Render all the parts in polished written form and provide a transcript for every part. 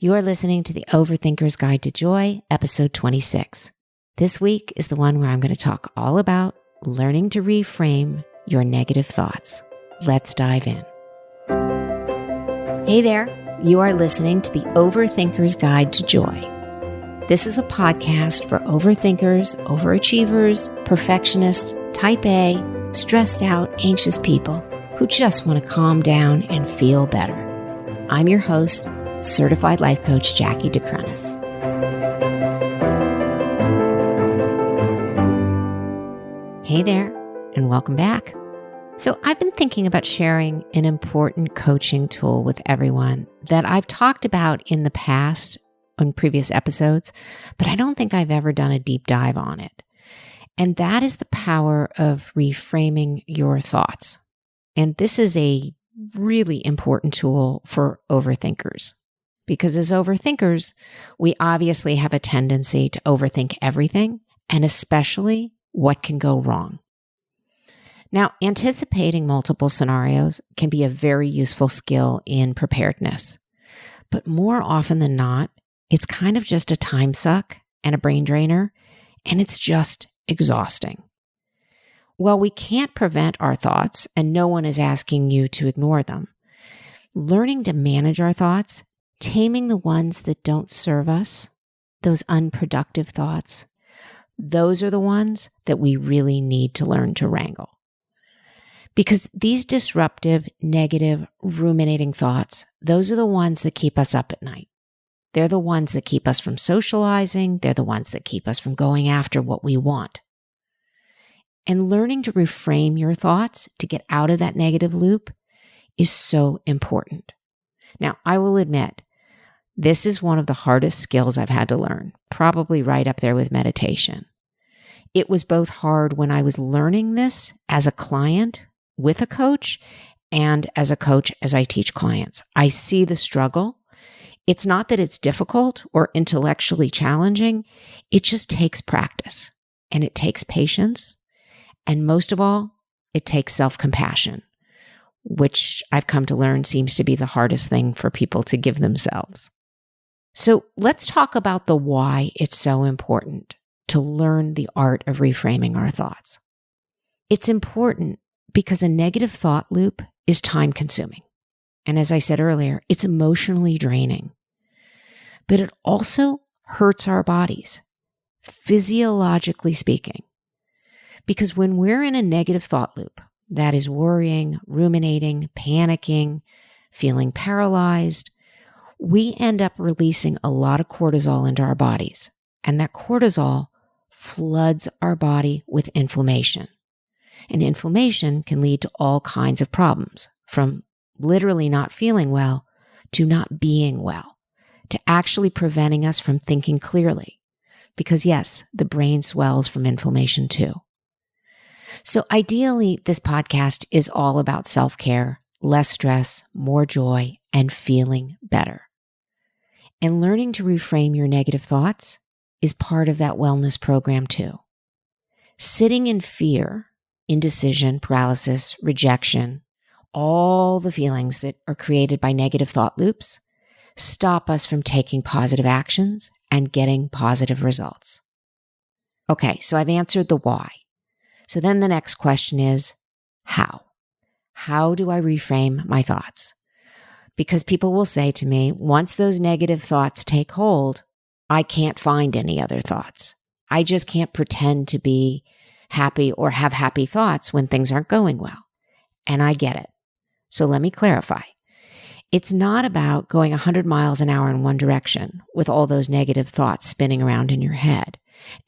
You are listening to the Overthinker's Guide to Joy, episode 26. This week is the one where I'm going to talk all about learning to reframe your negative thoughts. Let's dive in. Hey there, you are listening to the Overthinker's Guide to Joy. This is a podcast for overthinkers, overachievers, perfectionists, type A, stressed out, anxious people who just want to calm down and feel better. I'm your host, Certified Life Coach Jackie DeCrenis. Hey there, and welcome back. So I've been thinking about sharing an important coaching tool with everyone that I've talked about in the past on previous episodes, but I don't think I've ever done a deep dive on it. And that is the power of reframing your thoughts. And this is a really important tool for overthinkers. Because as overthinkers, we obviously have a tendency to overthink everything, and especially what can go wrong. Now, anticipating multiple scenarios can be a very useful skill in preparedness. But more often than not, it's kind of just a time suck and a brain drainer, and it's just exhausting. Well, we can't prevent our thoughts, and no one is asking you to ignore them. Learning to manage our thoughts, taming the ones that don't serve us, those unproductive thoughts, those are the ones that we really need to learn to wrangle. Because these disruptive, negative, ruminating thoughts, those are the ones that keep us up at night. They're the ones that keep us from socializing. They're the ones that keep us from going after what we want. And learning to reframe your thoughts to get out of that negative loop is so important. Now, I will admit, this is one of the hardest skills I've had to learn, probably right up there with meditation. It was both hard when I was learning this as a client with a coach and as a coach as I teach clients. I see the struggle. It's not that it's difficult or intellectually challenging. It just takes practice and it takes patience. And most of all, it takes self-compassion, which I've come to learn seems to be the hardest thing for people to give themselves. So let's talk about the why it's so important to learn the art of reframing our thoughts. It's important because a negative thought loop is time consuming. And as I said earlier, it's emotionally draining. But it also hurts our bodies, physiologically speaking. Because when we're in a negative thought loop, that is worrying, ruminating, panicking, feeling paralyzed, we end up releasing a lot of cortisol into our bodies. And that cortisol floods our body with inflammation. And inflammation can lead to all kinds of problems, from literally not feeling well to not being well, to actually preventing us from thinking clearly. Because yes, the brain swells from inflammation too. So ideally, this podcast is all about self-care, less stress, more joy, and feeling better. And learning to reframe your negative thoughts is part of that wellness program too. Sitting in fear, indecision, paralysis, rejection, all the feelings that are created by negative thought loops stop us from taking positive actions and getting positive results. Okay, so I've answered the why. So then the next question is, how? How do I reframe my thoughts? Because people will say to me, once those negative thoughts take hold, I can't find any other thoughts. I just can't pretend to be happy or have happy thoughts when things aren't going well. And I get it. So let me clarify. It's not about going 100 miles an hour in one direction with all those negative thoughts spinning around in your head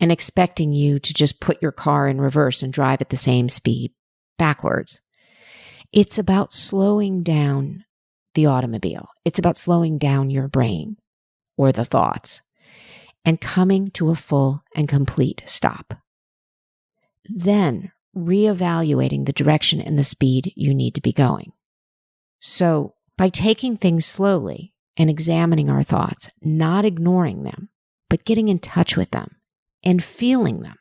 and expecting you to just put your car in reverse and drive at the same speed backwards. It's about slowing down the automobile. It's about slowing down your brain or the thoughts and coming to a full and complete stop. Then reevaluating the direction and the speed you need to be going. So by taking things slowly and examining our thoughts, not ignoring them, but getting in touch with them and feeling them,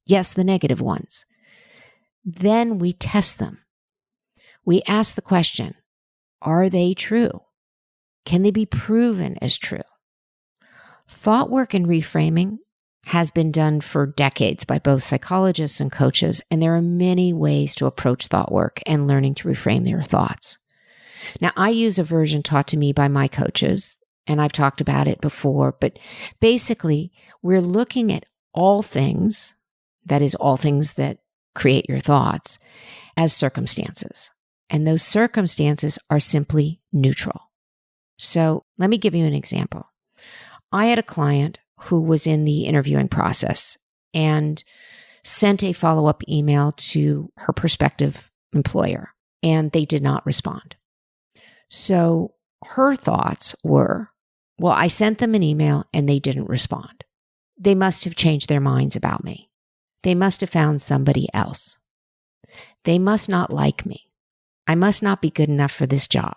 yes, the negative ones, then we test them. We ask the question, are they true? Can they be proven as true? Thought work and reframing has been done for decades by both psychologists and coaches, and there are many ways to approach thought work and learning to reframe your thoughts. Now, I use a version taught to me by my coaches, and I've talked about it before, but basically, we're looking at all things, that is, all things that create your thoughts, as circumstances. And those circumstances are simply neutral. So let me give you an example. I had a client who was in the interviewing process and sent a follow-up email to her prospective employer, and they did not respond. So her thoughts were, well, I sent them an email and they didn't respond. They must have changed their minds about me. They must have found somebody else. They must not like me. I must not be good enough for this job.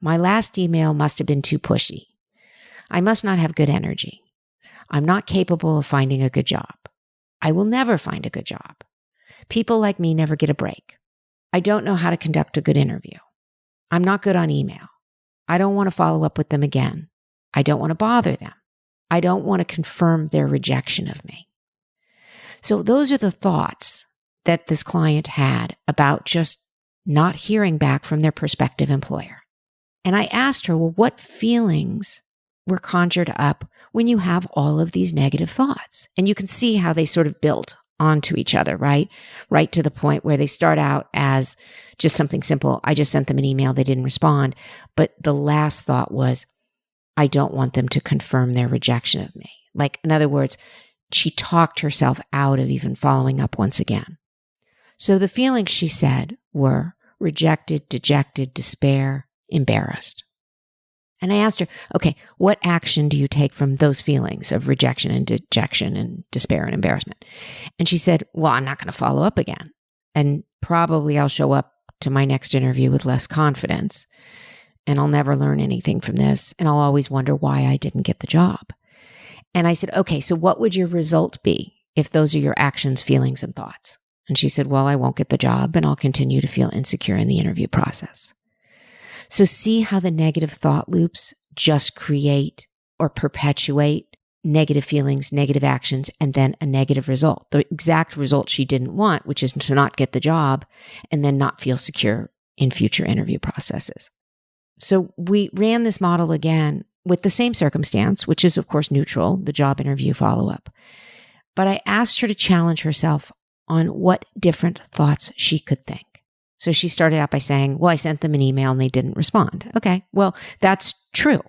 My last email must have been too pushy. I must not have good energy. I'm not capable of finding a good job. I will never find a good job. People like me never get a break. I don't know how to conduct a good interview. I'm not good on email. I don't want to follow up with them again. I don't want to bother them. I don't want to confirm their rejection of me. So those are the thoughts that this client had about just not hearing back from their prospective employer. And I asked her, well, what feelings were conjured up when you have all of these negative thoughts? And you can see how they sort of built onto each other, right? Right to the point where they start out as just something simple. I just sent them an email. They didn't respond. But the last thought was, I don't want them to confirm their rejection of me. Like, in other words, she talked herself out of even following up once again. So the feelings, she said, were rejected, dejected, despair, embarrassed. And I asked her, okay, what action do you take from those feelings of rejection and dejection and despair and embarrassment? And she said, well, I'm not going to follow up again. And probably I'll show up to my next interview with less confidence. And I'll never learn anything from this. And I'll always wonder why I didn't get the job. And I said, okay, so what would your result be if those are your actions, feelings, and thoughts? And she said, well, I won't get the job and I'll continue to feel insecure in the interview process. So see how the negative thought loops just create or perpetuate negative feelings, negative actions, and then a negative result. The exact result she didn't want, which is to not get the job and then not feel secure in future interview processes. So we ran this model again with the same circumstance, which is, of course, neutral, the job interview follow-up. But I asked her to challenge herself on what different thoughts she could think. So she started out by saying, well, I sent them an email and they didn't respond. Okay, well, that's true.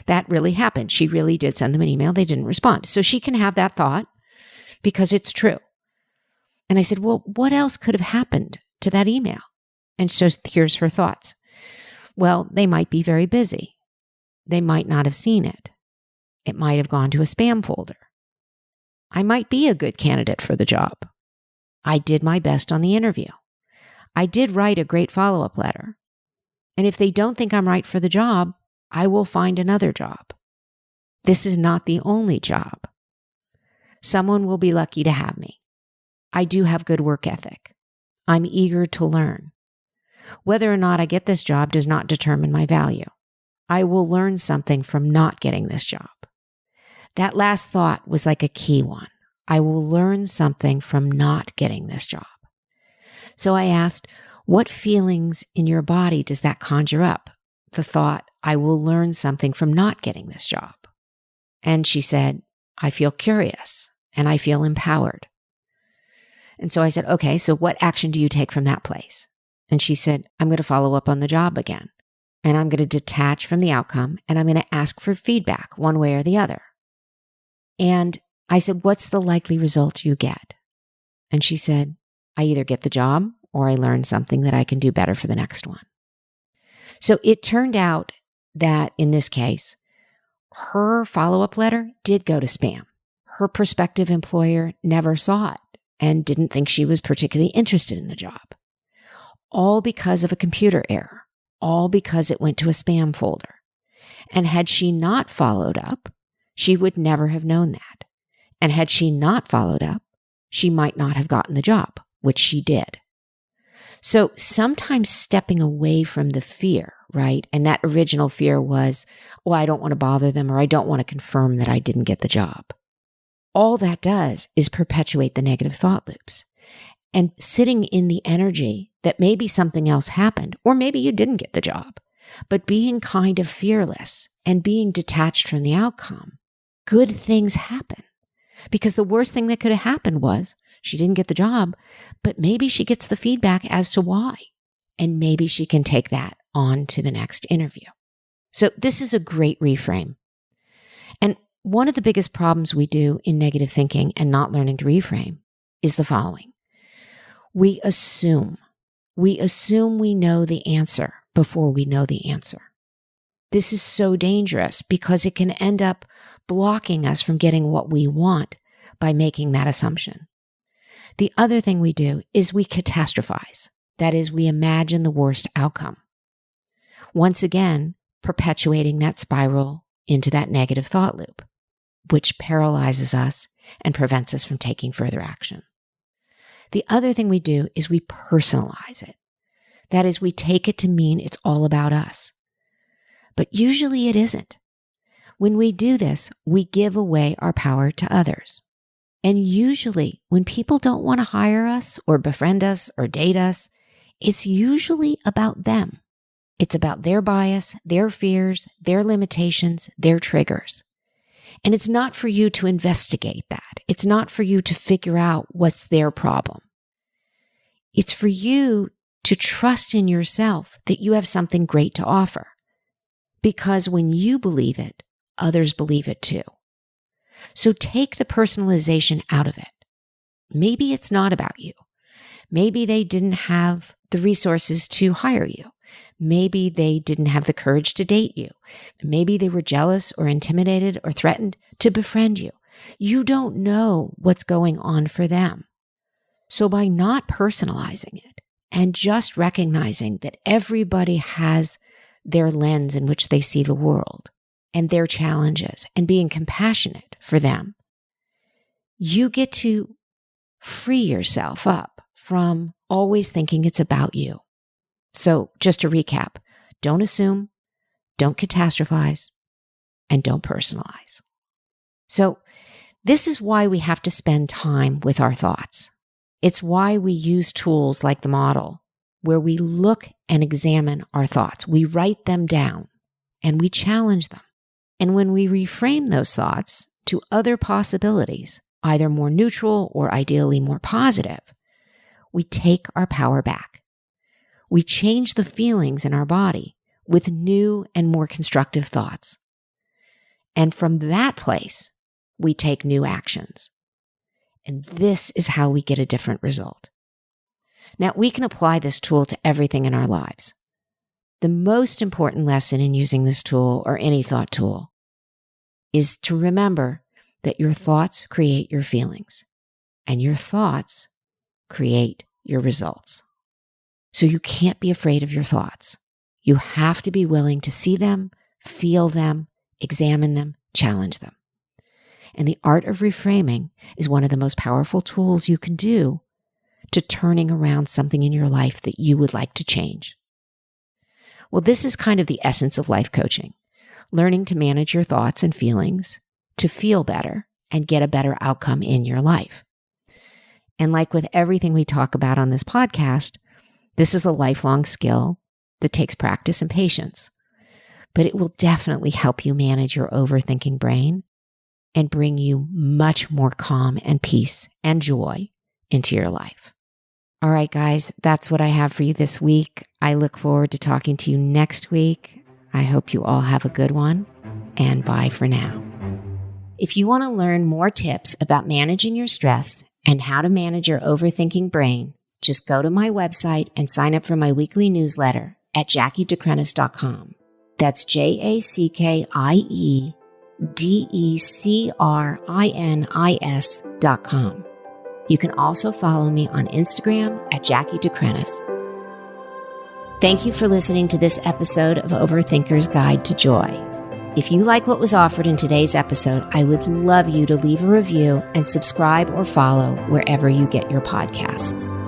That really happened. She really did send them an email. They didn't respond. So she can have that thought because it's true. And I said, well, what else could have happened to that email? And so here's her thoughts. Well, they might be very busy. They might not have seen it. It might have gone to a spam folder. I might be a good candidate for the job. I did my best on the interview. I did write a great follow-up letter. And if they don't think I'm right for the job, I will find another job. This is not the only job. Someone will be lucky to have me. I do have good work ethic. I'm eager to learn. Whether or not I get this job does not determine my value. I will learn something from not getting this job. That last thought was like a key one. I will learn something from not getting this job. So I asked, what feelings in your body does that conjure up? The thought, I will learn something from not getting this job. And she said, I feel curious and I feel empowered. And so I said, okay, so what action do you take from that place? And she said, I'm going to follow up on the job again. And I'm going to detach from the outcome and I'm going to ask for feedback one way or the other. And I said, what's the likely result you get? And she said, I either get the job or I learn something that I can do better for the next one. So it turned out that in this case, her follow-up letter did go to spam. Her prospective employer never saw it and didn't think she was particularly interested in the job. All because of a computer error. All because it went to a spam folder. And had she not followed up, she would never have known that. And had she not followed up, she might not have gotten the job, which she did. So sometimes stepping away from the fear, right? And that original fear was, well, I don't want to bother them, or I don't want to confirm that I didn't get the job. All that does is perpetuate the negative thought loops. And sitting in the energy that maybe something else happened, or maybe you didn't get the job, but being kind of fearless and being detached from the outcome, good things happen. Because the worst thing that could have happened was she didn't get the job, but maybe she gets the feedback as to why. And maybe she can take that on to the next interview. So this is a great reframe. And one of the biggest problems we do in negative thinking and not learning to reframe is the following. We assume we know the answer before we know the answer. This is so dangerous because it can end up blocking us from getting what we want by making that assumption. The other thing we do is we catastrophize. That is, we imagine the worst outcome. Once again, perpetuating that spiral into that negative thought loop, which paralyzes us and prevents us from taking further action. The other thing we do is we personalize it. That is, we take it to mean it's all about us. But usually it isn't. When we do this, we give away our power to others. And usually when people don't want to hire us or befriend us or date us, it's usually about them. It's about their bias, their fears, their limitations, their triggers. And it's not for you to investigate that. It's not for you to figure out what's their problem. It's for you to trust in yourself that you have something great to offer. Because when you believe it, others believe it too. So take the personalization out of it. Maybe it's not about you. Maybe they didn't have the resources to hire you. Maybe they didn't have the courage to date you. Maybe they were jealous or intimidated or threatened to befriend you. You don't know what's going on for them. So by not personalizing it and just recognizing that everybody has their lens in which they see the world and their challenges and being compassionate for them, you get to free yourself up from always thinking it's about you. So just to recap, don't assume, don't catastrophize, and don't personalize. So this is why we have to spend time with our thoughts. It's why we use tools like the model, where we look and examine our thoughts. We write them down and we challenge them. And when we reframe those thoughts to other possibilities, either more neutral or ideally more positive, we take our power back. We change the feelings in our body with new and more constructive thoughts. And from that place, we take new actions. And this is how we get a different result. Now, we can apply this tool to everything in our lives. The most important lesson in using this tool, or any thought tool, is to remember that your thoughts create your feelings, and your thoughts create your results. So you can't be afraid of your thoughts. You have to be willing to see them, feel them, examine them, challenge them. And the art of reframing is one of the most powerful tools you can do to turning around something in your life that you would like to change. Well, this is kind of the essence of life coaching, learning to manage your thoughts and feelings to feel better and get a better outcome in your life. And like with everything we talk about on this podcast, this is a lifelong skill that takes practice and patience, but it will definitely help you manage your overthinking brain and bring you much more calm and peace and joy into your life. All right, guys, that's what I have for you this week. I look forward to talking to you next week. I hope you all have a good one, and bye for now. If you want to learn more tips about managing your stress and how to manage your overthinking brain, just go to my website and sign up for my weekly newsletter at JackieDecrenis.com. That's JackieDecrenis.com. You can also follow me on Instagram at Jackie Decrenis. Thank you for listening to this episode of Overthinker's Guide to Joy. If you like what was offered in today's episode, I would love you to leave a review and subscribe or follow wherever you get your podcasts.